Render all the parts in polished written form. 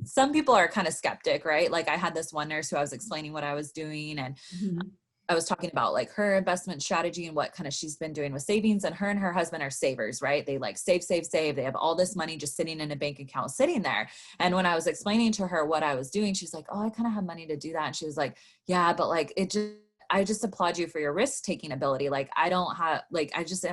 some people are kind of skeptic, right? Like I had this one nurse who I was explaining what I was doing, and I was talking about like her investment strategy and what kind of she's been doing with savings, and her husband are savers, right? They like save. They have all this money just sitting in a bank account sitting there. And when I was explaining to her what I was doing, she's like, oh, I kind of have money to do that. And she was like, yeah, but like, I just applaud you for your risk taking ability. Like I don't have, like,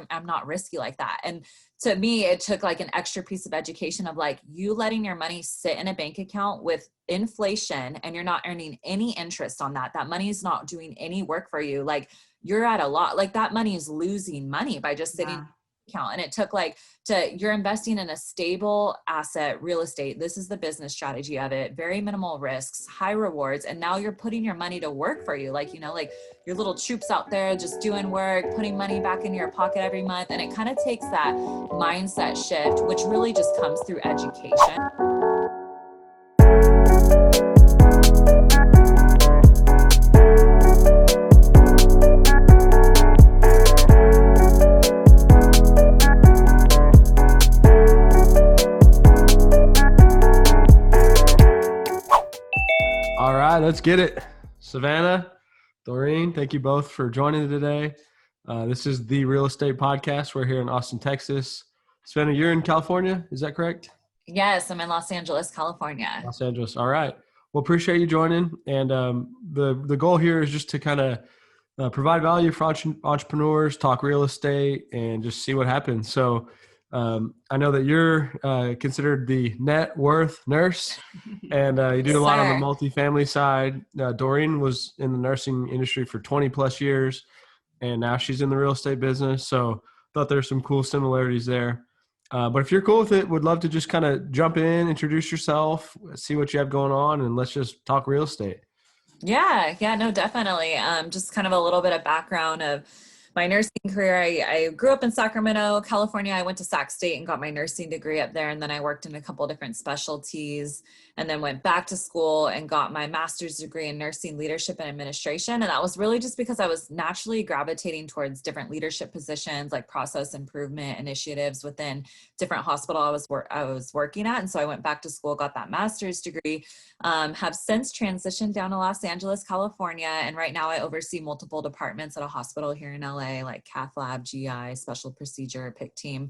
I'm not risky like that. And to me, it took like an extra piece of education of like you letting your money sit in a bank account with inflation and you're not earning any interest on that. That money is not doing any work for you. Like you're at a lot, like that money is losing money by just sitting in the account. And it took like you're investing in a stable asset, real estate. This is the business strategy of it. Very minimal risks, high rewards. And now you're putting your money to work for you. Like, like your little troops out there just doing work, putting money back in your pocket every month. And it kind of takes that mindset shift, which really just comes through education. All right, let's get it. Savannah, Doreen, thank you both for joining today. This is the Real Estate Podcast. We're here in Austin, Texas. Savannah, you're in California, is that correct? Yes, I'm in Los Angeles, California. Los Angeles, all right. Well, appreciate you joining. And the goal here is just to kind of provide value for entrepreneurs, talk real estate, and just see what happens. So I know that you're considered the Networth Nurse, and you do a lot on the multifamily side. Doreen was in the nursing industry for 20 plus years, and now she's in the real estate business. So thought there's some cool similarities there. But if you're cool with it, would love to just kind of jump in, introduce yourself, see what you have going on, and let's just talk real estate. Yeah, no, definitely. Just kind of a little bit of background of my nursing career. I grew up in Sacramento, California. I went to Sac State and got my nursing degree up there. And then I worked in a couple of different specialties and then went back to school and got my master's degree in nursing leadership and administration. And that was really just because I was naturally gravitating towards different leadership positions, like process improvement initiatives within different hospital I was working at. And so I went back to school, got that master's degree, have since transitioned down to Los Angeles, California. And right now I oversee multiple departments at a hospital here in LA, like cath lab, GI, special procedure, PIC team.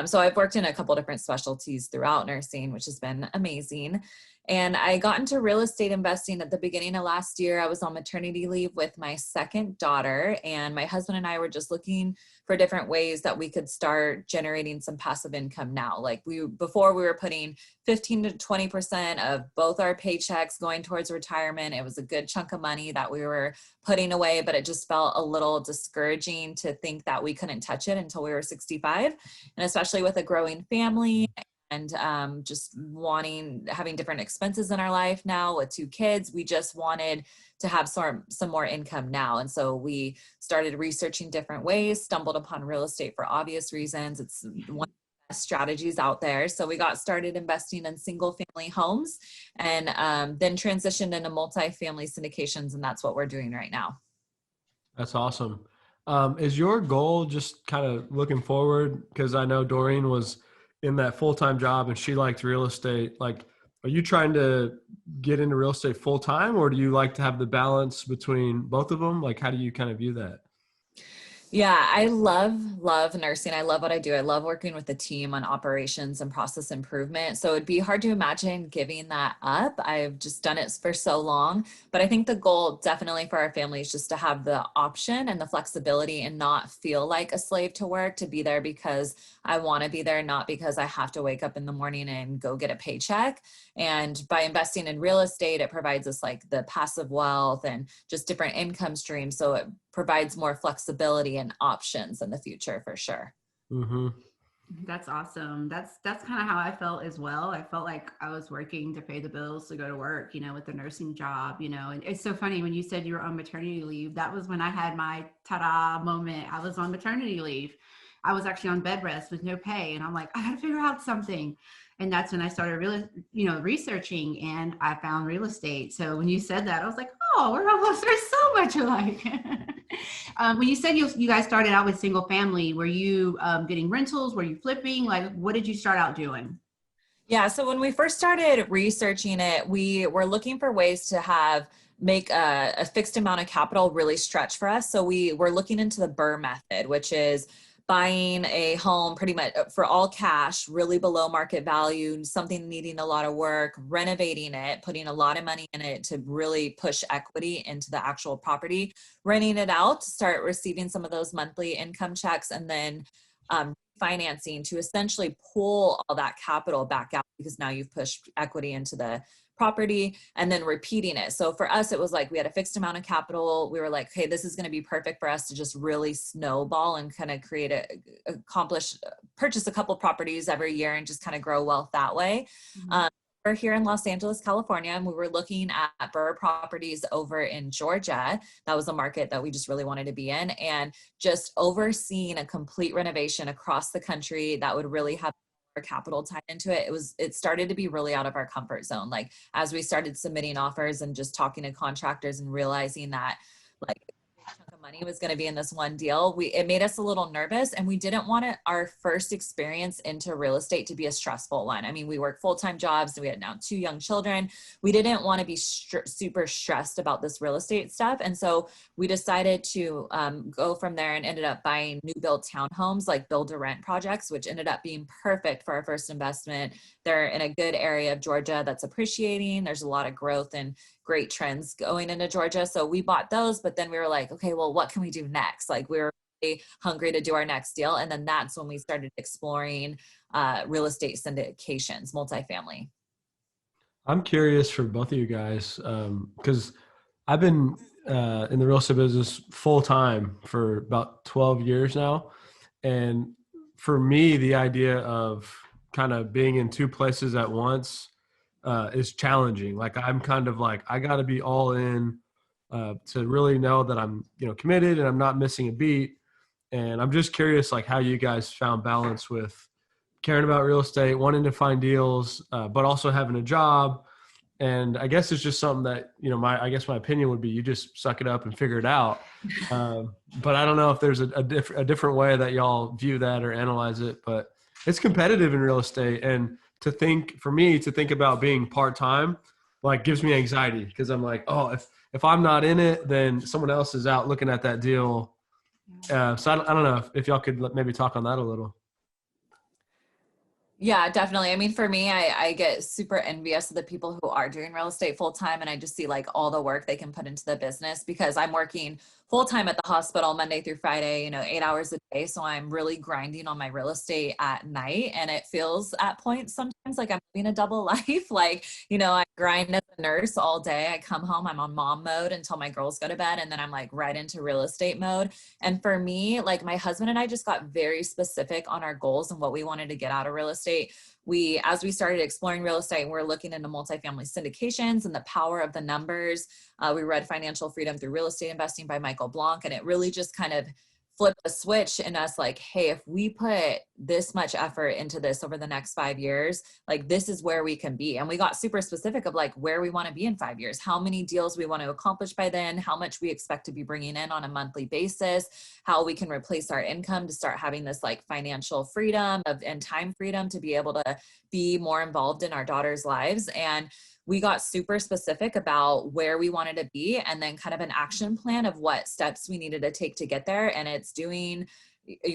So I've worked in a couple different specialties throughout nursing, which has been amazing. And I got into real estate investing at the beginning of last year. I was on maternity leave with my second daughter, and my husband and I were just looking for different ways that we could start generating some passive income now. Like before we were putting 15 to 20% of both our paychecks going towards retirement. It was a good chunk of money that we were putting away, but it just felt a little discouraging to think that we couldn't touch it until we were 65. And especially with a growing family and just having different expenses in our life now with 2 kids, we just wanted to have some more income now. And so we started researching different ways, stumbled upon real estate for obvious reasons. It's one of the best strategies out there. So we got started investing in single family homes and then transitioned into multifamily syndications. And that's what we're doing right now. That's awesome. Is your goal just kind of looking forward? Because I know Doreen was in that full-time job and she liked real estate. Like, are you trying to get into real estate full-time, or do you like to have the balance between both of them? Like, how do you kind of view that? Yeah, I love nursing. I love what I do. I love working with the team on operations and process improvement. So it'd be hard to imagine giving that up. I've just done it for so long, but I think the goal definitely for our family is just to have the option and the flexibility and not feel like a slave to work, to be there because I want to be there, not because I have to wake up in the morning and go get a paycheck. And by investing in real estate, it provides us like the passive wealth and just different income streams. So it provides more flexibility and options in the future for sure. Mm-hmm. That's awesome. That's kind of how I felt as well. I felt like I was working to pay the bills to go to work, with the nursing job, and it's so funny when you said you were on maternity leave. That was when I had my ta-da moment. I was on maternity leave. I was actually on bed rest with no pay. And I'm like, I got to figure out something. And that's when I started really, researching, and I found real estate. So when you said that, I was like, oh, we're so much alike. When you said you guys started out with single family, were you getting rentals? Were you flipping? Like, what did you start out doing? Yeah, so when we first started researching it, we were looking for ways to make a fixed amount of capital really stretch for us. So we were looking into the BRRRR method, which is buying a home pretty much for all cash, really below market value, something needing a lot of work, renovating it, putting a lot of money in it to really push equity into the actual property, renting it out, start receiving some of those monthly income checks, and then financing to essentially pull all that capital back out because now you've pushed equity into the property, and then repeating it. So for us, it was like we had a fixed amount of capital. We were like, hey, this is going to be perfect for us to just really snowball and kind of purchase a couple properties every year and just kind of grow wealth that way. Mm-hmm. We're here in Los Angeles, California, and we were looking at BRRRR properties over in Georgia. That was a market that we just really wanted to be in, and just overseeing a complete renovation across the country that would really have our capital tied into it. It started to be really out of our comfort zone. Like as we started submitting offers and just talking to contractors and realizing that like chunk of money was going to be in this one deal, it made us a little nervous, and we didn't want our first experience into real estate to be a stressful one. I mean, we work full-time jobs and we had now 2 young children. We didn't want to be super stressed about this real estate stuff. And so we decided to go from there and ended up buying new build townhomes, like build to rent projects, which ended up being perfect for our first investment. They're in a good area of Georgia that's appreciating. There's a lot of growth and great trends going into Georgia. So we bought those, but then we were like, okay, well, what can we do next? Like we were really hungry to do our next deal. And then that's when we started exploring real estate syndications, multifamily. I'm curious for both of you guys, because I've been in the real estate business full time for about 12 years now. And for me, the idea of kind of being in 2 places at once is challenging. Like I'm kind of like, I got to be all in to really know that I'm, committed and I'm not missing a beat. And I'm just curious, like how you guys found balance with caring about real estate, wanting to find deals, but also having a job. And I guess it's just something that, I guess my opinion would be you just suck it up and figure it out. But I don't know if there's a different way that y'all view that or analyze it, but it's competitive in real estate. And for me to think about being part-time, like gives me anxiety because I'm like, oh, if I'm not in it, then someone else is out looking at that deal. So I don't know if y'all could maybe talk on that a little. Yeah, definitely. I mean, for me, I get super envious of the people who are doing real estate full time, and I just see like all the work they can put into the business because I'm working full time at the hospital Monday through Friday, 8 hours a day. So I'm really grinding on my real estate at night, and it feels at points sometimes like I'm living a double life. Like, I grind as a nurse all day. I come home, I'm on mom mode until my girls go to bed, and then I'm like right into real estate mode. And for me, like my husband and I just got very specific on our goals and what we wanted to get out of real estate. As we started exploring real estate, we're looking into multifamily syndications and the power of the numbers. We read Financial Freedom Through Real Estate Investing by Michael Blank, and it really just kind of flipped a switch in us like, hey, if we put this much effort into this over the next 5 years, like this is where we can be. And we got super specific of like where we want to be in 5 years, how many deals we want to accomplish by then, how much we expect to be bringing in on a monthly basis, how we can replace our income to start having this like financial freedom and time freedom to be able to be more involved in our daughters' lives. And we got super specific about where we wanted to be and then kind of an action plan of what steps we needed to take to get there. And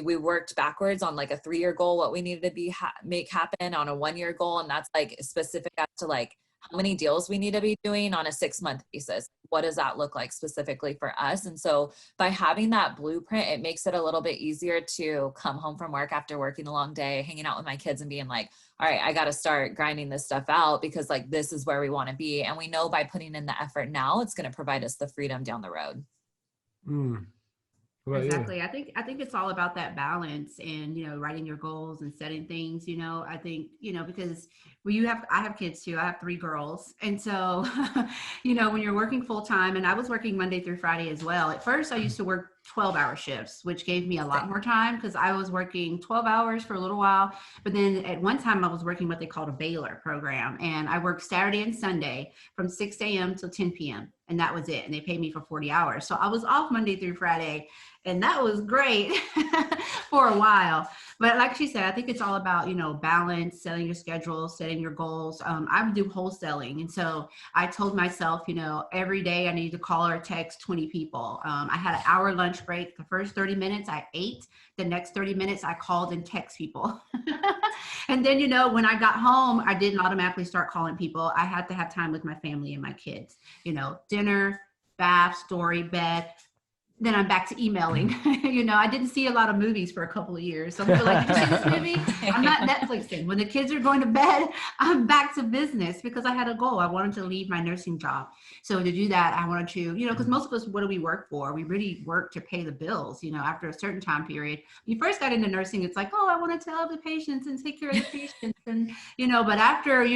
we worked backwards on like a 3-year goal, what we needed to make happen on a 1-year goal. And that's like specific as to like how many deals we need to be doing on a 6-month basis. What does that look like specifically for us? And so by having that blueprint, it makes it a little bit easier to come home from work after working a long day, hanging out with my kids and being like, all right, I got to start grinding this stuff out because like, this is where we want to be. And we know by putting in the effort now, it's going to provide us the freedom down the road. Exactly. I think it's all about that balance and, writing your goals and setting things, I think, because I have kids too. I have 3 girls. And so, when you're working full time, and I was working Monday through Friday as well. At first I used to work 12-hour shifts, which gave me a lot more time because I was working 12 hours for a little while. But then at one time I was working what they called a Baylor program. And I worked Saturday and Sunday from 6 a.m. till 10 p.m. And that was it. And they paid me for 40 hours. So I was off Monday through Friday. And that was great for a while. But like she said, I think it's all about, balance, setting your schedule, setting your goals. I do wholesaling. And so I told myself, every day I need to call or text 20 people. I had an hour lunch break. The first 30 minutes I ate. The next 30 minutes I called and text people. And then, when I got home, I didn't automatically start calling people. I had to have time with my family and my kids, dinner, bath, story, bed. Then I'm back to emailing. I didn't see a lot of movies for a couple of years. Some people are like, did you see this movie? I'm not Netflixing. When the kids are going to bed, I'm back to business because I had a goal. I wanted to leave my nursing job. So to do that, I wanted to, because most of us, what do we work for? We really work to pay the bills, after a certain time period. When you first got into nursing, it's like, oh, I want to tell the patients and take care of the patients. And, but after,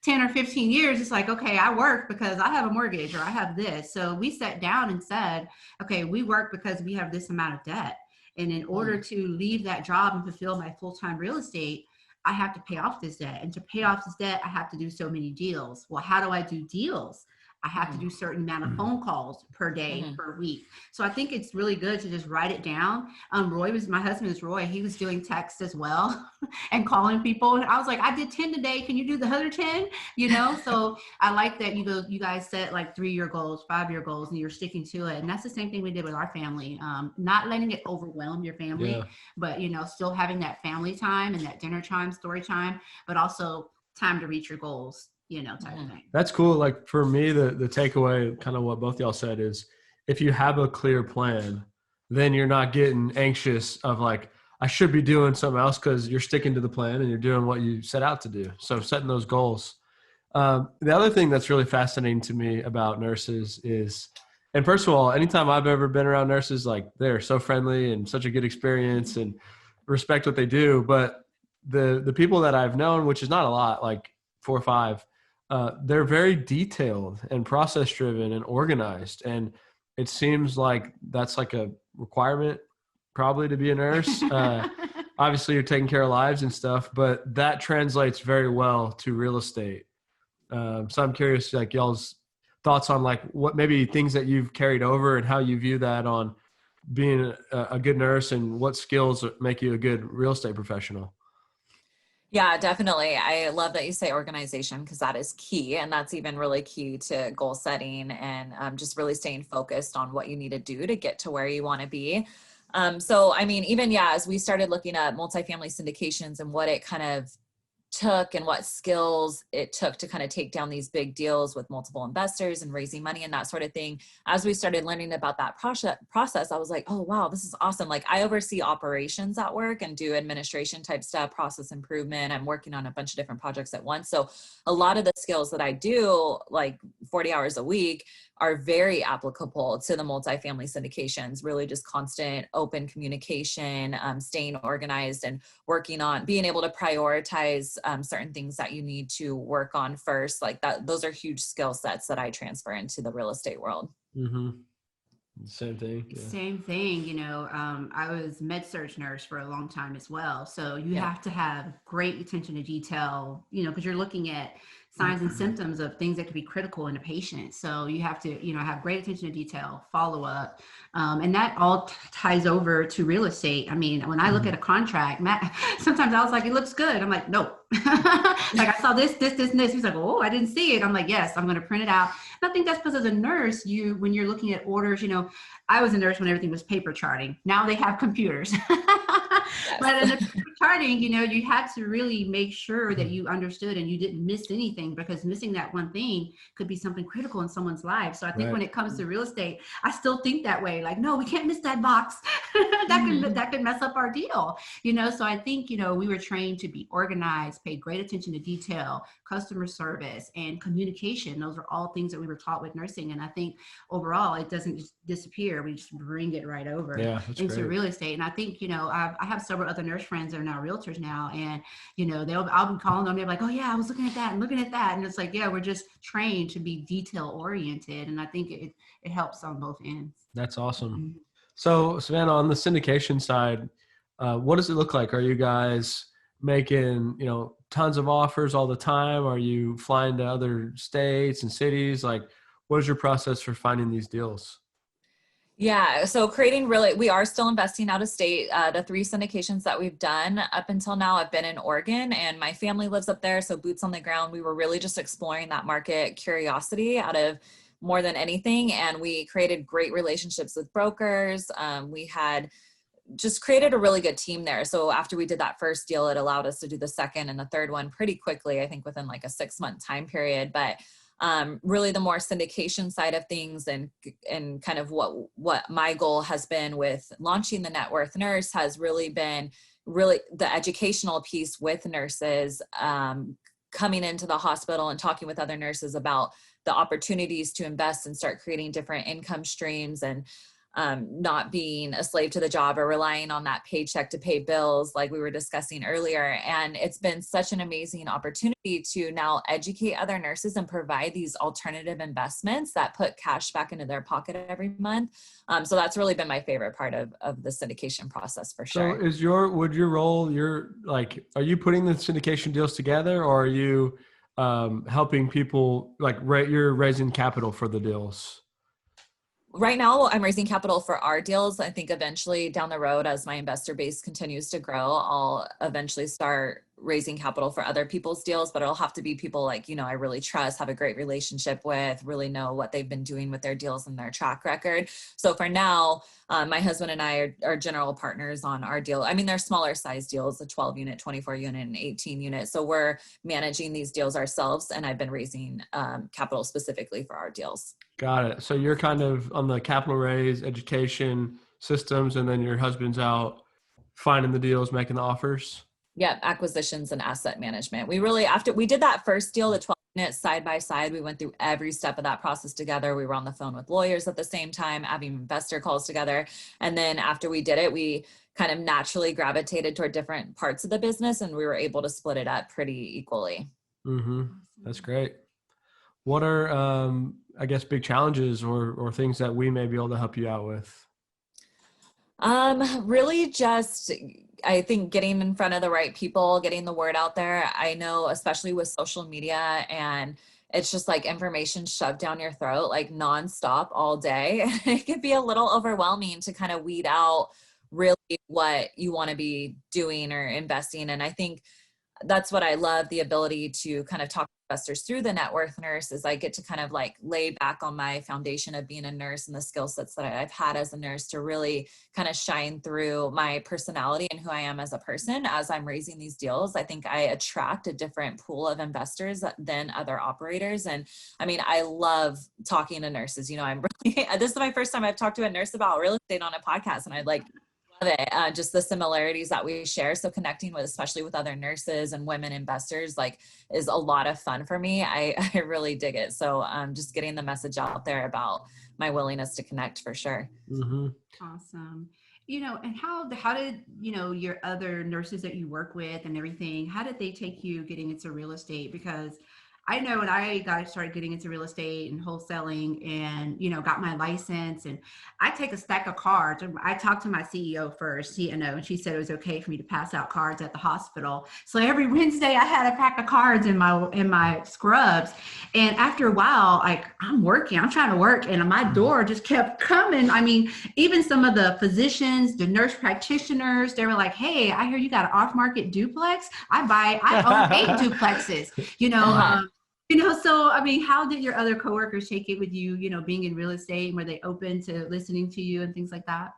10 or 15 years, it's like, okay, I work because I have a mortgage or I have this. So we sat down and said, okay, we work because we have this amount of debt. And in order to leave that job and fulfill my full-time real estate, I have to pay off this debt. And to pay off this debt, I have to do so many deals. Well, how do I do deals? I have to do certain amount of phone calls per day, per week. So I think it's really good to just write it down. My husband is Roy. He was doing text as well and calling people. And I was like, I did 10 today. Can you do the other 10? So I like that you guys set like 3-year goals, 5-year goals, and you're sticking to it. And that's the same thing we did with our family. Not letting it overwhelm your family, but, still having that family time and that dinner time, story time, but also time to reach your goals. Type of thing. That's cool. Like for me, the takeaway, kind of what both y'all said, is if you have a clear plan, then you're not getting anxious of like, I should be doing something else, because you're sticking to the plan and you're doing what you set out to do. So setting those goals. The other thing that's really fascinating to me about nurses is, and first of all, anytime I've ever been around nurses, like they're so friendly and such a good experience and respect what they do. But the people that I've known, which is not a lot, like 4 or 5, they're very detailed and process driven and organized. And it seems like that's like a requirement probably to be a nurse. Obviously you're taking care of lives and stuff, but that translates very well to real estate. So I'm curious, like y'all's thoughts on like what maybe things that you've carried over and how you view that on being a good nurse, and what skills make you a good real estate professional. Yeah, definitely. I love that you say organization, because that is key. And that's even really key to goal setting and just really staying focused on what you need to do to get to where you want to be. So, I mean, even, as we started looking at multifamily syndications and what it kind of took and what skills it took to kind of take down these big deals with multiple investors and raising money and that sort of thing. As we started learning about that process, I was like, oh, wow, this is awesome. Like I oversee operations at work and do administration type stuff, process improvement. I'm working on a bunch of different projects at once. So a lot of the skills that I do, like 40 hours a week, are very applicable to the multifamily syndications, really just constant open communication, staying organized and working on being able to prioritize certain things that you need to work on first. Like that, those are huge skill sets that I transfer into the real estate world. Mm-hmm. Same thing. Yeah. Same thing. I was med-surg nurse for a long time as well. So you have to have great attention to detail, because you're looking at signs and symptoms of things that could be critical in a patient. So you have to, have great attention to detail, follow up. And that all ties over to real estate. I mean, when I look at a contract, Matt, sometimes I was like, it looks good. I'm like, nope. Like I saw this, and this. He's like, oh, I didn't see it. I'm like, yes, I'm going to print it out. And I think that's because as a nurse, when you're looking at orders, I was a nurse when everything was paper charting. Now they have computers. But in the paper charting, you had to really make sure that you understood and you didn't miss anything, because missing that one thing could be something critical in someone's life. So I think when it comes to real estate, I still think that way. Like, no, we can't miss that box. that could mess up our deal. So I think, we were trained to be organized, pay great attention to detail, customer service, and communication. Those are all things that we were taught with nursing. And I think overall, it doesn't just disappear. We just bring it right over into real estate. And I think, I have several other nurse friends that are now realtors now. And, I'll be calling them. They're like, oh yeah, I was looking at that and looking at that. And it's like, yeah, we're just trained to be detail oriented. And I think it helps on both ends. That's awesome. So Savannah, on the syndication side, what does it look like? Are you guys making, tons of offers all the time? Are you flying to other states and cities? Like, what is your process for finding these deals? Yeah. So we are still investing out of state. The 3 syndications that we've done up until now have been in Oregon, and my family lives up there. So boots on the ground. We were really just exploring that market curiosity out of more than anything. And we created great relationships with brokers. We had just created a really good team there. So after we did that first deal, it allowed us to do the second and the third one pretty quickly, I think within like a 6-month time period. But really the more syndication side of things and kind of what my goal has been with launching the Networth Nurse has really been the educational piece with nurses, coming into the hospital and talking with other nurses about the opportunities to invest and start creating different income streams, and not being a slave to the job or relying on that paycheck to pay bills like we were discussing earlier. And it's been such an amazing opportunity to now educate other nurses and provide these alternative investments that put cash back into their pocket every month. So that's really been my favorite part of the syndication process for sure. So would your role, are you putting the syndication deals together, or are you helping people, you're raising capital for the deals? Right now, I'm raising capital for our deals. I think eventually down the road, as my investor base continues to grow, I'll eventually start raising capital for other people's deals, but it'll have to be people like, I really trust, have a great relationship with, really know what they've been doing with their deals and their track record. So for now, my husband and I are general partners on our deal. I mean, they're smaller size deals, a 12 unit, 24 unit, and 18 unit. So we're managing these deals ourselves, and I've been raising capital specifically for our deals. Got it. So you're kind of on the capital raise, education, systems, and then your husband's out finding the deals, making the offers? Yeah, acquisitions and asset management. After we did that first deal, the 12 units side by side, we went through every step of that process together. We were on the phone with lawyers at the same time, having investor calls together. And then after we did it, we kind of naturally gravitated toward different parts of the business, and we were able to split it up pretty equally. Mm-hmm. That's great. What are, I guess, big challenges or things that we may be able to help you out with? Really just, I think getting in front of the right people, getting the word out there. I know, especially with social media, and it's just like information shoved down your throat, like nonstop all day. It can be a little overwhelming to kind of weed out really what you want to be doing or investing. And I think that's what I love, the ability to kind of talk to investors through the Networth Nurse, is I get to kind of like lay back on my foundation of being a nurse and the skill sets that I've had as a nurse to really kind of shine through my personality and who I am as a person as I'm raising these deals. I think I attract a different pool of investors than other operators. And I mean, I love talking to nurses. This is my first time I've talked to a nurse about real estate on a podcast, and I'd love it. Just the similarities that we share. So connecting with, especially with other nurses and women investors, is a lot of fun for me. I really dig it. So just getting the message out there about my willingness to connect for sure. Mm-hmm. Awesome. And how did, your other nurses that you work with and everything, how did they take you getting into real estate? Because I know when I started getting into real estate and wholesaling and, got my license, and I take a stack of cards. I talked to my CEO first, CNO, and she said it was okay for me to pass out cards at the hospital. So every Wednesday I had a pack of cards in my scrubs. And after a while, I'm trying to work, and my door just kept coming. I mean, even some of the physicians, the nurse practitioners, they were like, "Hey, I hear you got an off-market duplex. I own 8 duplexes, so, I mean, how did your other coworkers take it with you, being in real estate? Were they open to listening to you and things like that?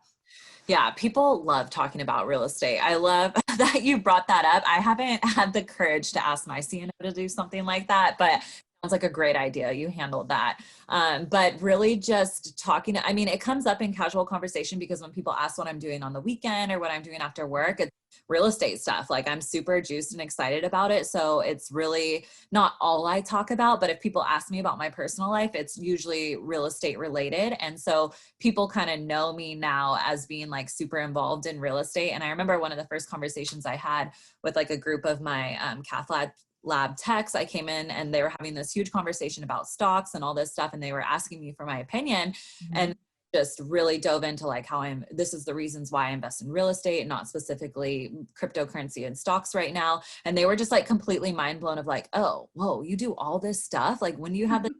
Yeah, people love talking about real estate. I love that you brought that up. I haven't had the courage to ask my CNO to do something like that, but sounds like a great idea. You handled that. But really just talking, it comes up in casual conversation, because when people ask what I'm doing on the weekend or what I'm doing after work, it's real estate stuff. I'm super juiced and excited about it. So it's really not all I talk about, but if people ask me about my personal life, it's usually real estate related. And so people kind of know me now as being super involved in real estate. And I remember one of the first conversations I had with a group of my cath lab techs, I came in and they were having this huge conversation about stocks and all this stuff, and they were asking me for my opinion. Mm-hmm. And just really dove into how this is the reasons why I invest in real estate and not specifically cryptocurrency and stocks right now. And they were just completely mind blown of oh, whoa, you do all this stuff. When do you have this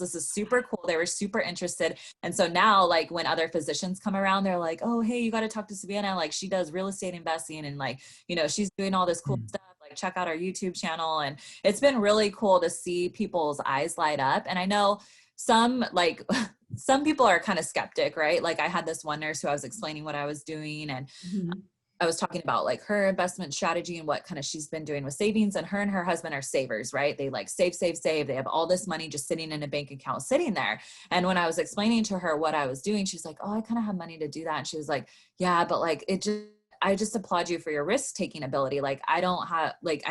This is super cool. They were super interested. And so now, like, when other physicians come around, they're like, oh, hey, you got to talk to Savannah. Like, she does real estate investing and, like, you know, she's doing all this cool stuff. Like, check out our YouTube channel. And it's been really cool to see people's eyes light up. And I know some people are kind of skeptic, right? Like, I had this one nurse who I was explaining what I was doing, and I was talking about like her investment strategy and what kind of she's been doing with savings, and her husband are savers, right? They like save. They have all this money just sitting in a bank account sitting there. And when I was explaining to her what I was doing, she's like, oh, I kind of have money to do that. And she was like, yeah, but like, I just applaud you for your risk taking ability. Like, I don't have, like,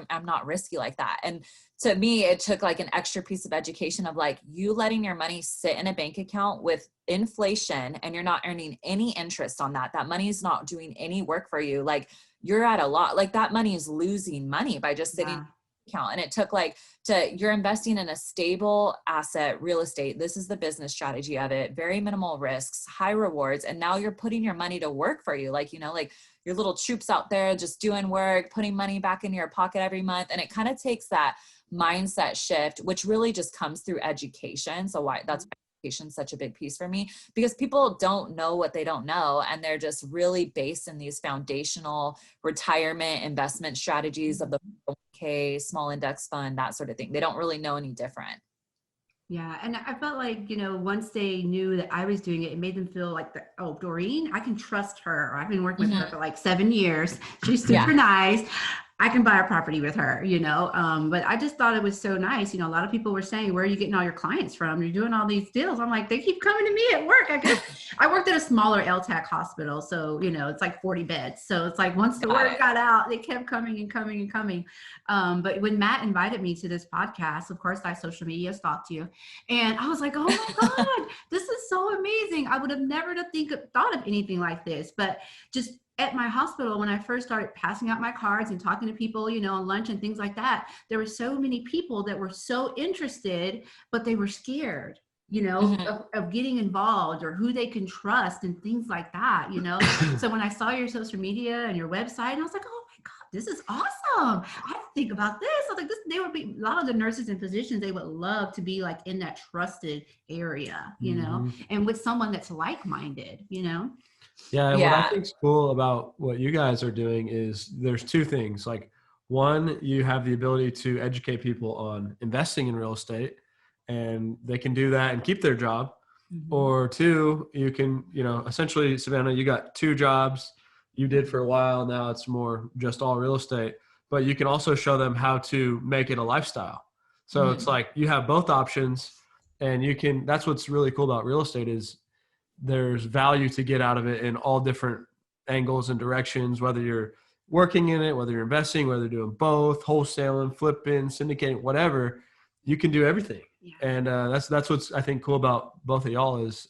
I'm not risky like that. And to me, it took like an extra piece of education of like, you letting your money sit in a bank account with inflation and you're not earning any interest on that. That money is not doing any work for you. Like, you're at a lot, like that money is losing money by just sitting in the account. And it took you're investing in a stable asset, real estate. This is the business strategy of it. Very minimal risks, high rewards. And now you're putting your money to work for you. Like, you know, like your little troops out there just doing work, putting money back in your pocket every month. And it kind of takes that mindset shift, which really just comes through education. So that's why education is such a big piece for me, because people don't know what they don't know. And they're just really based in these foundational retirement investment strategies of the 401k, small index fund, that sort of thing. They don't really know any different. Yeah. And I felt like, you know, once they knew that I was doing it, it made them feel like, oh, Doreen, I can trust her. I've been working with her for like 7 years. She's super nice. I can buy a property with her, you know? But I just thought it was so nice. You know, a lot of people were saying, where are you getting all your clients from? You're doing all these deals. I'm like, they keep coming to me at work. I worked at a smaller LTAC hospital. So, you know, it's like 40 beds. So it's like, once the word got out, they kept coming and coming and coming. But when Matt invited me to this podcast, of course, I social media stalked you. And I was like, oh my God, this is so amazing. I would have never thought of anything like this, but just at my hospital, when I first started passing out my cards and talking to people, you know, on lunch and things like that, there were so many people that were so interested, but they were scared, you know, of getting involved or who they can trust and things like that, you know? So when I saw your social media and your website, I was like, oh my God, this is awesome. I didn't think about this. I was like, they would be, a lot of the nurses and physicians, they would love to be like in that trusted area, you know, and with someone that's like-minded, you know? Yeah. And what I think is cool about what you guys are doing is there's two things. Like, one, you have the ability to educate people on investing in real estate, and they can do that and keep their job. Or two, you can, you know, essentially, Savannah, you got 2 jobs you did for a while. Now it's more just all real estate, but you can also show them how to make it a lifestyle. So it's like you have both options, and that's what's really cool about real estate is there's value to get out of it in all different angles and directions, whether you're working in it, whether you're investing, whether you're doing both, wholesaling, flipping, syndicating, whatever, you can do everything. And that's what's, I think, cool about both of y'all is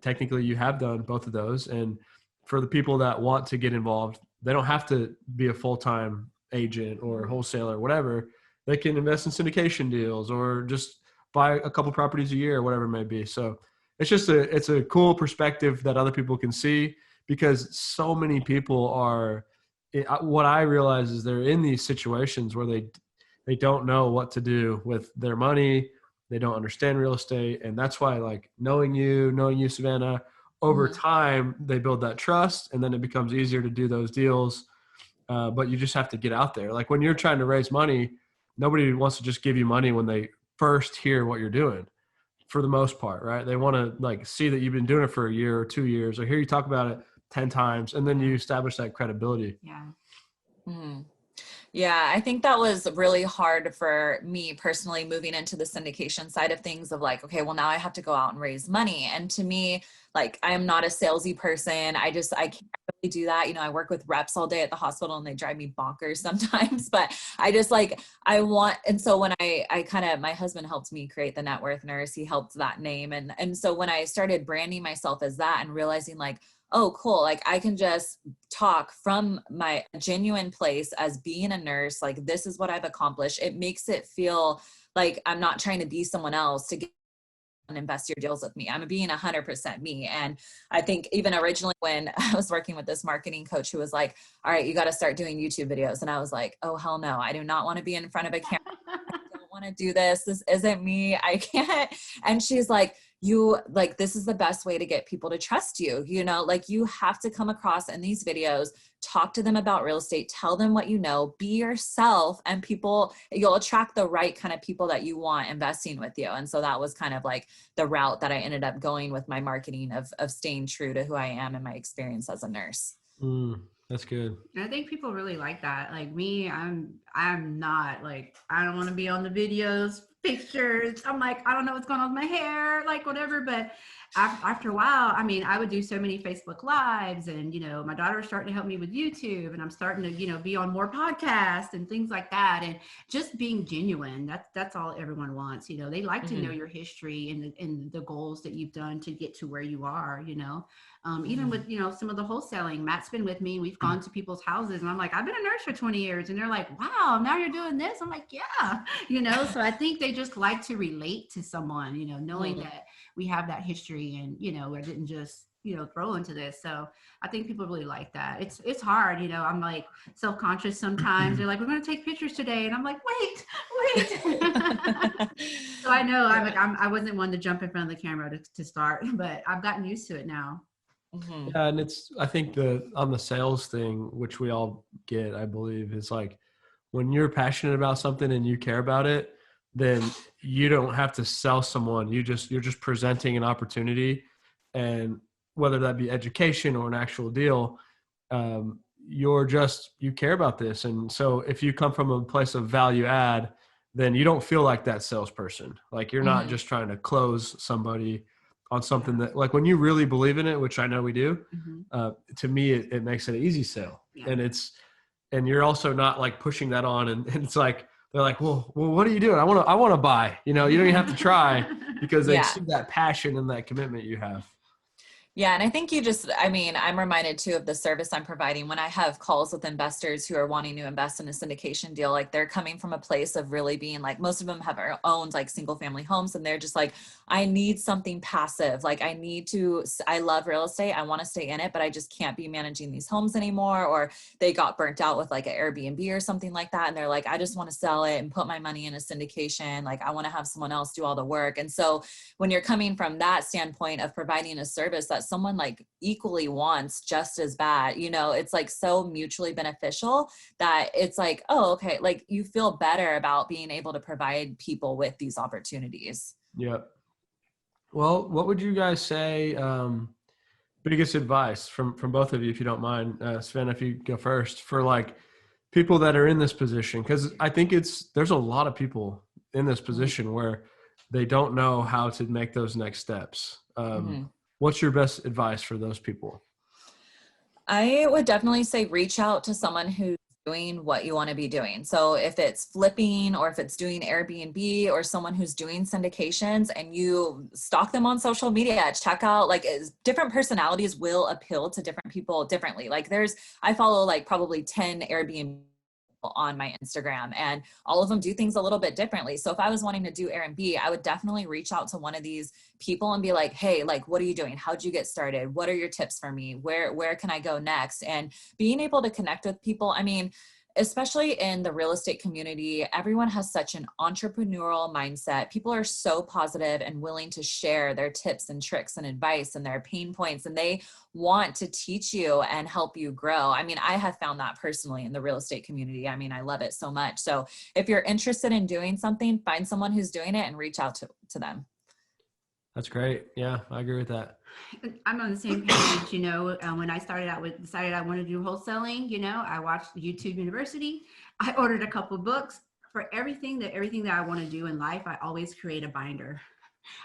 technically you have done both of those. And for the people that want to get involved, they don't have to be a full-time agent or wholesaler or whatever. They can invest in syndication deals or just buy a couple properties a year or whatever it may be. So it's a cool perspective that other people can see, because so many people what I realize is they're in these situations where they don't know what to do with their money. They don't understand real estate. And that's why, like, knowing you, Savannah, over time, they build that trust, and then it becomes easier to do those deals. But you just have to get out there. Like, when you're trying to raise money, nobody wants to just give you money when they first hear what you're doing. For the most part, right? They want to like see that you've been doing it for a year or 2 years, or hear you talk about it 10 times, and then you establish that credibility. Yeah, I think that was really hard for me personally, moving into the syndication side of things of like, okay, well, now I have to go out and raise money. And to me, like, I am not a salesy person. I can't really do that. You know, I work with reps all day at the hospital and they drive me bonkers sometimes, but and so when my husband helped me create the Networth Nurse, he helped that name. And so when I started branding myself as that and realizing like, oh, cool. Like, I can just talk from my genuine place as being a nurse. Like, this is what I've accomplished. It makes it feel like I'm not trying to be someone else to get and invest your deals with me. I'm being 100% me. And I think even originally when I was working with this marketing coach who was like, all right, you got to start doing YouTube videos. And I was like, oh, hell no. I do not want to be in front of a camera. I don't want to do this. This isn't me. I can't. And she's like, this is the best way to get people to trust you. You know, like you have to come across in these videos, talk to them about real estate, tell them what you know, be yourself, and you'll attract the right kind of people that you want investing with you. And so that was kind of like the route that I ended up going with my marketing of staying true to who I am and my experience as a nurse. That's good. And I think people really like that. Like me, I'm not like, I don't want to be on the videos, pictures. I'm like, I don't know what's going on with my hair, like whatever. But after a while, I mean, I would do so many Facebook Lives, and, you know, my daughter was starting to help me with YouTube, and I'm starting to, you know, be on more podcasts and things like that. And just being genuine, that's all everyone wants. You know, they like to know your history and the goals that you've done to get to where you are, you know. Even with, you know, some of the wholesaling, Matt's been with me and we've gone to people's houses, and I'm like, I've been a nurse for 20 years. And they're like, wow, now you're doing this. I'm like, yeah, you know, so I think they just like to relate to someone, you know, knowing that we have that history and, you know, I didn't just, you know, throw into this. So I think people really like that. It's hard, you know, I'm like self-conscious sometimes. They're like, we're going to take pictures today. And I'm like, wait. So I know I wasn't one to jump in front of the camera to start, but I've gotten used to it now. Yeah, and I think on the sales thing, which we all get, I believe, is like when you're passionate about something and you care about it, then you don't have to sell someone. You're just presenting an opportunity, and whether that be education or an actual deal, you care about this. And so if you come from a place of value add, then you don't feel like that salesperson. Like you're not just trying to close somebody on something that, like when you really believe in it, which I know we do, to me, it makes it an easy sale. And you're also not like pushing that on. And it's like, they're like, well, what are you doing? I want to buy, you know, you don't even have to try, because they see that passion and that commitment you have. Yeah. And I think I'm reminded too of the service I'm providing when I have calls with investors who are wanting to invest in a syndication deal. Like they're coming from a place of really being like, most of them have owned like single family homes, and they're just like, I need something passive. Like I love real estate. I want to stay in it, but I just can't be managing these homes anymore. Or they got burnt out with like an Airbnb or something like that. And they're like, I just want to sell it and put my money in a syndication. Like I want to have someone else do all the work. And so when you're coming from that standpoint of providing a service that someone like equally wants just as bad, you know, it's like so mutually beneficial that it's like, oh, okay. Like you feel better about being able to provide people with these opportunities. Yep. Well, what would you guys say, biggest advice from both of you, if you don't mind, Sven, if you go first, for like people that are in this position? Cause I think there's a lot of people in this position where they don't know how to make those next steps. What's your best advice for those people? I would definitely say reach out to someone who's doing what you want to be doing. So if it's flipping, or if it's doing Airbnb, or someone who's doing syndications, and you stalk them on social media, check out, like, different personalities will appeal to different people differently. Like I follow like probably 10 Airbnb on my Instagram, and all of them do things a little bit differently. So if I was wanting to do Airbnb, I would definitely reach out to one of these people and be like, hey, like, what are you doing? How'd you get started? What are your tips for me? Where can I go next? And being able to connect with people. I mean, especially in the real estate community, everyone has such an entrepreneurial mindset. People are so positive and willing to share their tips and tricks and advice and their pain points, and they want to teach you and help you grow. I mean, I have found that personally in the real estate community. I mean, I love it so much. So if you're interested in doing something, find someone who's doing it and reach out to them. That's great. Yeah, I agree with that. I'm on the same page. You know, when I decided I wanted to do wholesaling, you know, I watched YouTube University. I ordered a couple books for everything that I want to do in life. I always create a binder.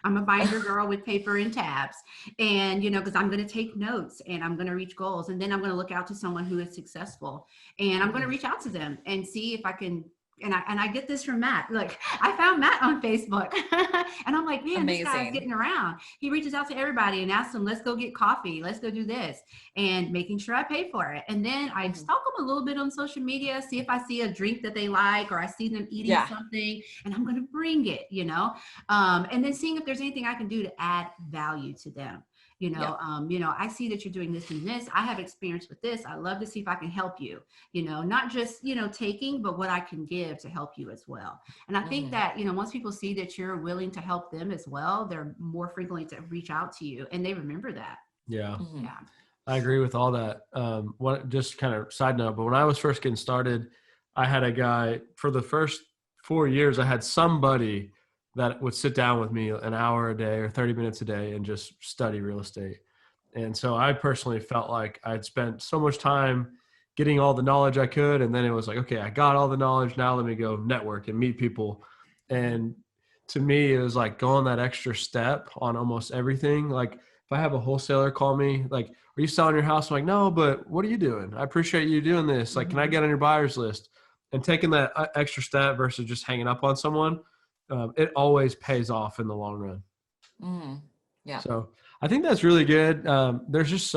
I'm a binder girl with paper and tabs, and, you know, because I'm going to take notes and I'm going to reach goals, and then I'm going to look out to someone who is successful, and I'm going to reach out to them and see if I can. And I get this from Matt. Look, I found Matt on Facebook and I'm like, man, This guy's getting around. He reaches out to everybody and asks them, let's go get coffee. Let's go do this, and making sure I pay for it. And then I stalk them a little bit on social media, see if I see a drink that they like, or I see them eating something, and I'm going to bring it, you know? And then seeing if there's anything I can do to add value to them. I see that you're doing this and this. I have experience with this. I love to see if I can help you, not just, taking, but what I can give to help you as well. And I think that, once people see that you're willing to help them as well, they're more frequently to reach out to you, and they remember that. Yeah. Yeah. I agree with all that. Just kind of side note, but when I was first getting started, I had a guy for the first 4 years. I had somebody that would sit down with me an hour a day or 30 minutes a day and just study real estate. And so I personally felt like I'd spent so much time getting all the knowledge I could. And then it was like, okay, I got all the knowledge. Now let me go network and meet people. And to me, it was like going that extra step on almost everything. Like if I have a wholesaler call me, like, are you selling your house? I'm like, no, but what are you doing? I appreciate you doing this. Like, can I get on your buyer's list? And taking that extra step versus just hanging up on someone, it always pays off in the long run. Yeah. So I think that's really good. There's just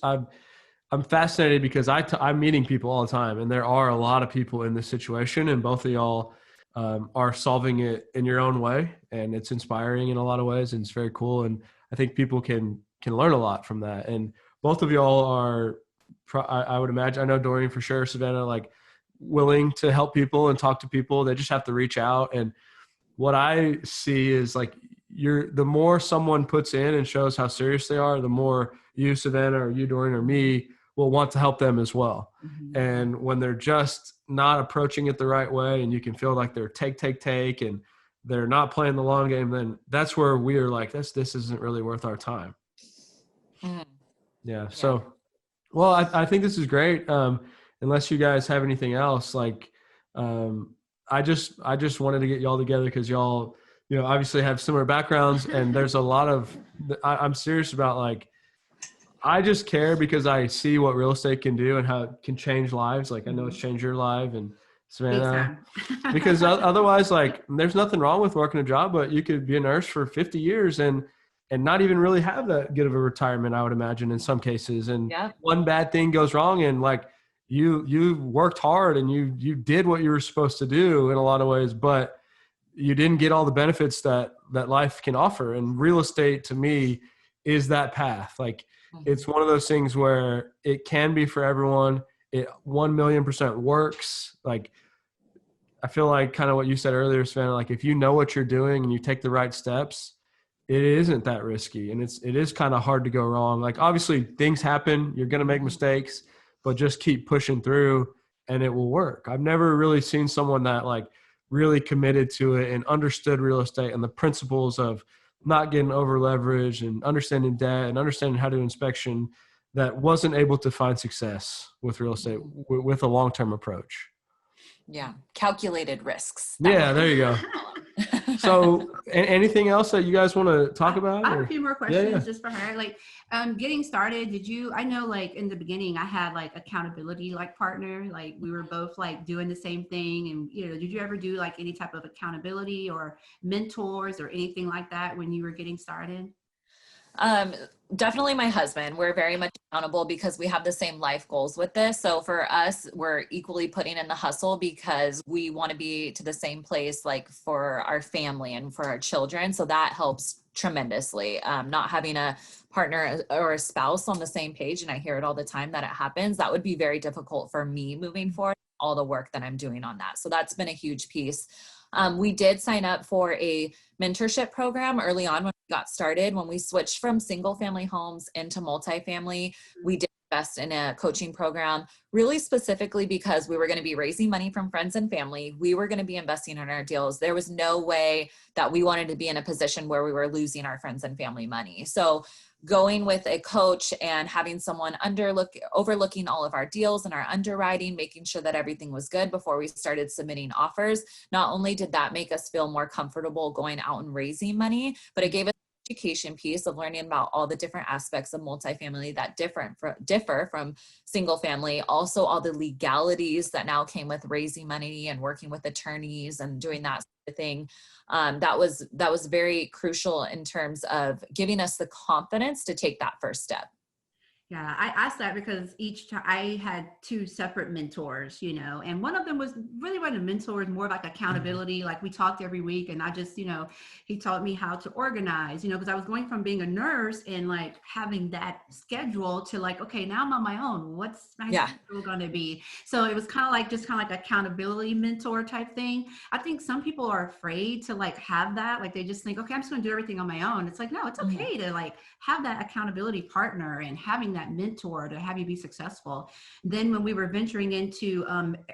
I'm fascinated because I'm meeting people all the time, and there are a lot of people in this situation, and both of y'all are solving it in your own way, and it's inspiring in a lot of ways, and it's very cool. And I think people can learn a lot from that. And both of y'all are, I would imagine, I know Doreen for sure, Savannah, like willing to help people and talk to people. They just have to reach out. And what I see is like the more someone puts in and shows how serious they are, the more you, Savannah, or you, Doreen, or me will want to help them as well. And when they're just not approaching it the right way, and you can feel like they're take, and they're not playing the long game, then that's where we are like, this isn't really worth our time. Yeah. So, well, I think this is great. Unless you guys have anything else, like, I just wanted to get y'all together because y'all, obviously have similar backgrounds, and there's a lot of, I'm serious about, like, I just care because I see what real estate can do and how it can change lives. Like I know it's changed your life and Savannah, because otherwise, like, there's nothing wrong with working a job, but you could be a nurse for 50 years and not even really have that good of a retirement, I would imagine, in some cases. And one bad thing goes wrong, and like you worked hard and you did what you were supposed to do in a lot of ways, but you didn't get all the benefits that life can offer. And real estate, to me, is that path. Like, it's one of those things where it can be for everyone. It 1,000,000% works. Like, I feel like kind of what you said earlier, Savannah, like if you know what you're doing and you take the right steps, it isn't that risky. And it is kind of hard to go wrong. Like, obviously things happen, you're going to make mistakes, but just keep pushing through and it will work. I've never really seen someone that like really committed to it and understood real estate and the principles of not getting over leveraged and understanding debt and understanding how to do inspection that wasn't able to find success with real estate with a long-term approach. Yeah. Calculated risks. Yeah, there you go. So anything else that you guys want to talk about? I have a few more questions just for her. Like, getting started, I know like in the beginning I had like accountability like partner, like we were both like doing the same thing. And, did you ever do like any type of accountability or mentors or anything like that when you were getting started? Definitely my husband. We're very much accountable because we have the same life goals with this. So for us, we're equally putting in the hustle because we want to be to the same place, like for our family and for our children. So that helps tremendously. Not having a partner or a spouse on the same page, and I hear it all the time that it happens, that would be very difficult for me moving forward, all the work that I'm doing on that. So that's been a huge piece. We did sign up for a mentorship program early on when we got started. When we switched from single family homes into multifamily, we did invest in a coaching program really specifically because we were going to be raising money from friends and family. We were going to be investing in our deals. There was no way that we wanted to be in a position where we were losing our friends and family money. So going with a coach and having someone overlooking all of our deals and our underwriting, making sure that everything was good before we started submitting offers. Not only did that make us feel more comfortable going out and raising money, but it gave us an education piece of learning about all the different aspects of multifamily that differ from single family. Also, all the legalities that now came with raising money and working with attorneys and doing that sort of thing. That was very crucial in terms of giving us the confidence to take that first step. Yeah, I asked that because each time I had two separate mentors, and one of them was really wasn't a mentor, it was more like accountability. Like we talked every week, and I just, he taught me how to organize, because I was going from being a nurse and like having that schedule to like, okay, now I'm on my own. What's my schedule going to be? So it was kind of like accountability mentor type thing. I think some people are afraid to like have that. Like they just think, okay, I'm just going to do everything on my own. It's like, no, it's okay to like have that accountability partner and having that mentor to have you be successful. Then when we were venturing into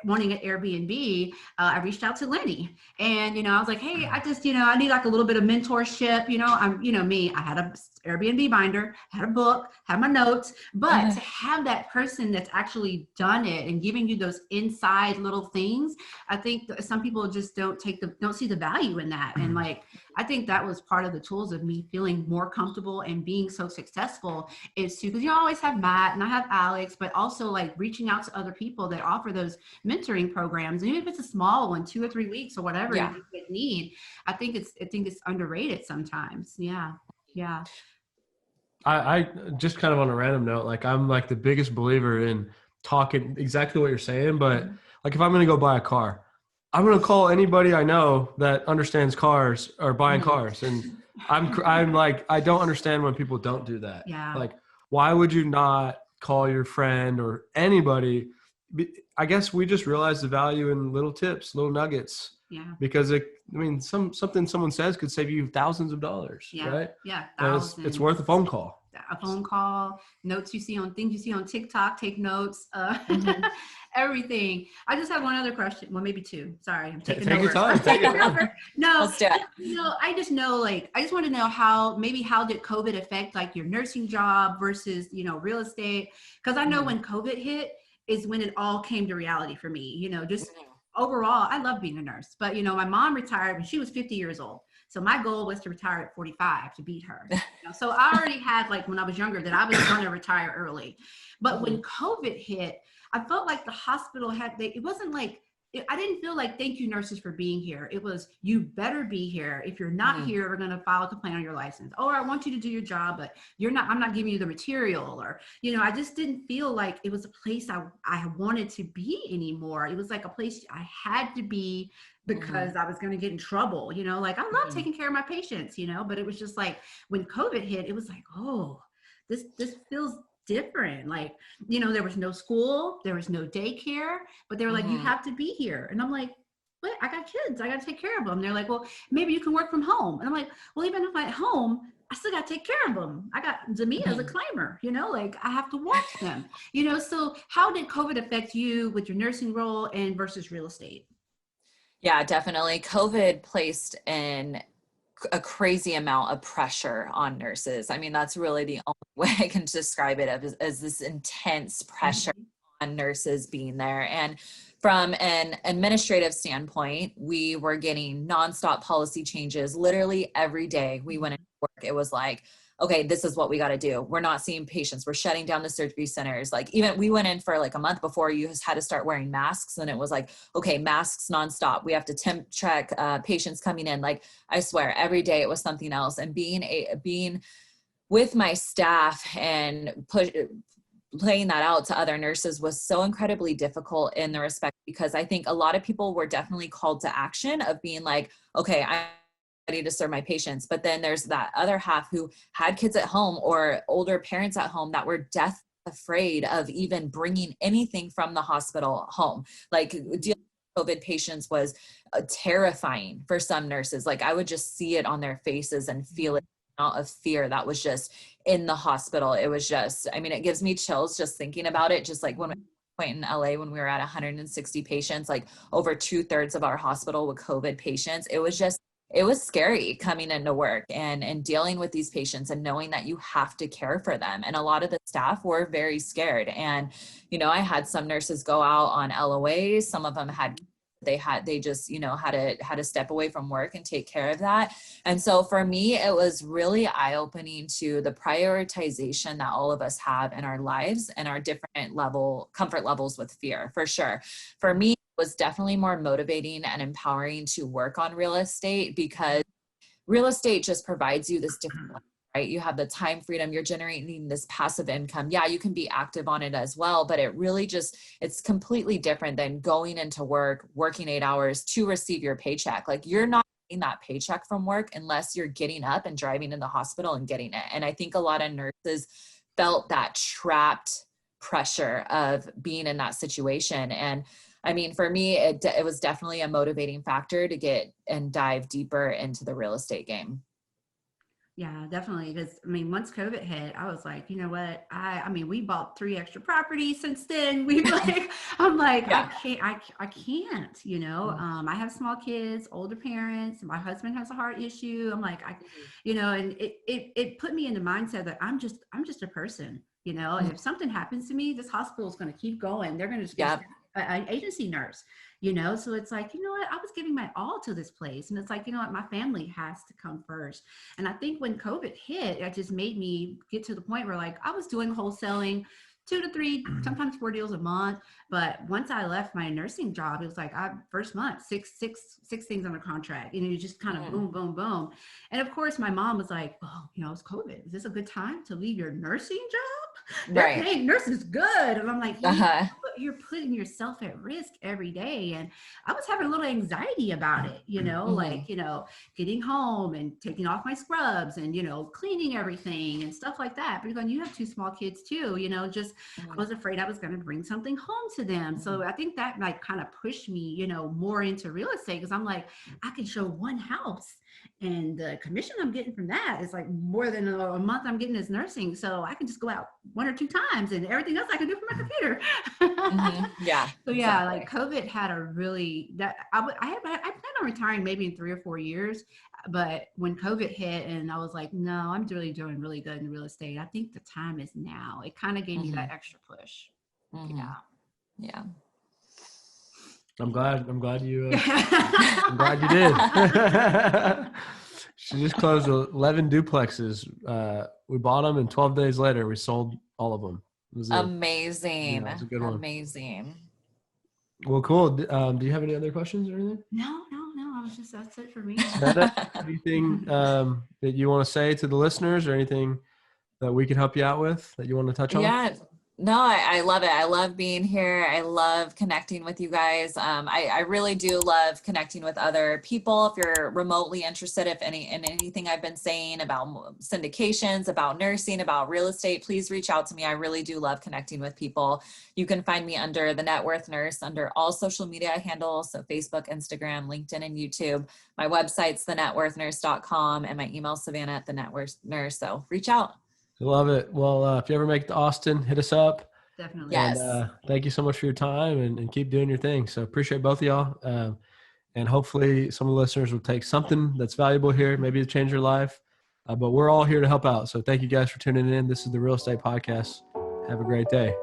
wanting an Airbnb, I reached out to Lenny, and I was like, hey, I just I need like a little bit of mentorship. I'm me. I had a Airbnb binder, had a book, had my notes, but to have that person that's actually done it and giving you those inside little things, I think some people just don't see the value in that. And like, I think that was part of the tools of me feeling more comfortable and being so successful is because you always have Matt and I have Alex, but also like reaching out to other people that offer those mentoring programs. And even if it's a small one, 2 or 3 weeks or whatever you would need, I think it's underrated sometimes. Yeah. Yeah. I just kind of on a random note, like I'm like the biggest believer in talking exactly what you're saying, but like if I'm going to go buy a car, I'm going to call anybody I know that understands cars or buying cars. And I'm like, I don't understand when people don't do that. Yeah. Like, why would you not call your friend or anybody? I guess we just realize the value in little tips, little nuggets. Yeah. Because something someone says could save you thousands of dollars, right? Yeah. It's worth a phone call. A phone call, notes you see on things you see on TikTok, take notes, everything. I just have one other question. Well, maybe two. Sorry, I'm taking over. Take your time. Take your time. No, let's do it. I just know, like, I just want to know how did COVID affect like your nursing job versus, real estate? Because I know when COVID hit is when it all came to reality for me, just overall, I love being a nurse, but my mom retired when she was 50 years old. So my goal was to retire at 45 to beat her. So I already had like when I was younger that I was going to retire early. But when COVID hit, I felt like the hospital it wasn't like, I didn't feel like, thank you nurses for being here. It was, you better be here. If you're not here, we're going to file a complaint on your license. Or I want you to do your job, but I'm not giving you the material. Or, I just didn't feel like it was a place I wanted to be anymore. It was like a place I had to be because I was going to get in trouble, like I love taking care of my patients, but it was just like when COVID hit, it was like, oh, this feels different. Like, there was no school, there was no daycare, but they were like, you have to be here. And I'm like, what? I got kids, I got to take care of them. They're like, well, maybe you can work from home. And I'm like, well, even if I'm at home, I still got to take care of them. I got Zamia as a climber, like I have to watch them, so how did COVID affect you with your nursing role and versus real estate? Yeah, definitely. COVID placed in a crazy amount of pressure on nurses. I mean, that's really the only way I can describe it as this intense pressure on nurses being there. And from an administrative standpoint, we were getting nonstop policy changes literally every day we went into work. It was like, okay, this is what we got to do. We're not seeing patients. We're shutting down the surgery centers. Like even we went in for like a month before you just had to start wearing masks. And it was like, okay, masks nonstop. We have to temp check patients coming in. Like I swear every day it was something else. And being with my staff and playing that out to other nurses was so incredibly difficult in the respect, because I think a lot of people were definitely called to action of being like, okay, I'm ready to serve my patients. But then there's that other half who had kids at home or older parents at home that were death afraid of even bringing anything from the hospital home. Like dealing with COVID patients was terrifying for some nurses. Like I would just see it on their faces and feel it amount of fear that was just in the hospital. It was just, I mean, it gives me chills just thinking about it. Just like when point in LA, when we were at 160 patients, like over 2/3 of our hospital with COVID patients, it was scary coming into work and dealing with these patients and knowing that you have to care for them. And a lot of the staff were very scared. And, I had some nurses go out on LOAs. Some of them they just, had to step away from work and take care of that. And so for me, it was really eye-opening to the prioritization that all of us have in our lives and our different comfort levels with fear, for sure. For me, it was definitely more motivating and empowering to work on real estate, because real estate just provides you this different life, right? You have the time freedom, you're generating this passive income. Yeah, you can be active on it as well, but it really just, it's completely different than going into work, working 8 hours to receive your paycheck. Like, you're not getting that paycheck from work unless you're getting up and driving in the hospital and getting it. And I think a lot of nurses felt that trapped pressure of being in that situation. And I mean, for me, it was definitely a motivating factor to get and dive deeper into the real estate game. Yeah, definitely. Because I mean, once COVID hit, I was like, you know what? I mean, we bought 3 extra properties since then. We like, I'm like, Yeah. I can't, you know. I have small kids, older parents. My husband has a heart issue. I'm like, you know, and it put me in the mindset that I'm just a person, you know. And if something happens to me, this hospital is going to keep going. They're going to just get an agency nurse, you know? So it's like, you know what? I was giving my all to this place. And it's like, you know what? My family has to come first. And I think when COVID hit, it just made me get to the point where, like, I was doing wholesaling 2 to 3, sometimes 4 deals a month. But once I left my nursing job, it was like, first month, six things under contract. And you just kind of boom, boom, boom. And of course, my mom was like, oh, you know, it's COVID. Is this a good time to leave your nursing job? They're paying nurses good. And I'm like, you're putting yourself at risk every day. And I was having a little anxiety about it, you know, like, you know, getting home and taking off my scrubs and, you know, cleaning everything and stuff like that. But when you have 2 small kids too, you know, just, I was afraid I was going to bring something home to them. So I think that like kind of pushed me, you know, more into real estate, because I'm like, I can show one house and the commission I'm getting from that is like more than a month I'm getting as nursing. So I can just go out 1 or 2 times and everything else I can do from my computer. Yeah. So yeah, like COVID had a really, that I plan on retiring maybe in 3 or 4 years. But when COVID hit and I was like, no, I'm really doing really good in real estate, I think the time is now. It kind of gave me that extra push. Yeah. I'm glad you I'm glad you did. She just closed 11 duplexes. We bought them, and 12 days later we sold all of them. It was amazing. It was a good one. Amazing. Well, cool. Do you have any other questions or anything? No. That's it for me. Anything that you want to say to the listeners, or anything that we can help you out with that you want to touch on? Yeah. No, I love it. I love being here. I love connecting with you guys. I really do love connecting with other people. If you're remotely interested, in anything I've been saying about syndications, about nursing, about real estate, please reach out to me. I really do love connecting with people. You can find me under the Networth Nurse under all social media handles. So Facebook, Instagram, LinkedIn, and YouTube. My website's thenetworthnurse.com, and my email, Savannah at Networth Nurse. So reach out. I love it. Well, if you ever make it to Austin, hit us up. Definitely. Yes. And thank you so much for your time, and keep doing your thing. So appreciate both of y'all. And hopefully some of the listeners will take something that's valuable here, maybe to change your life. But we're all here to help out. So thank you guys for tuning in. This is the Real Estate Podcast. Have a great day.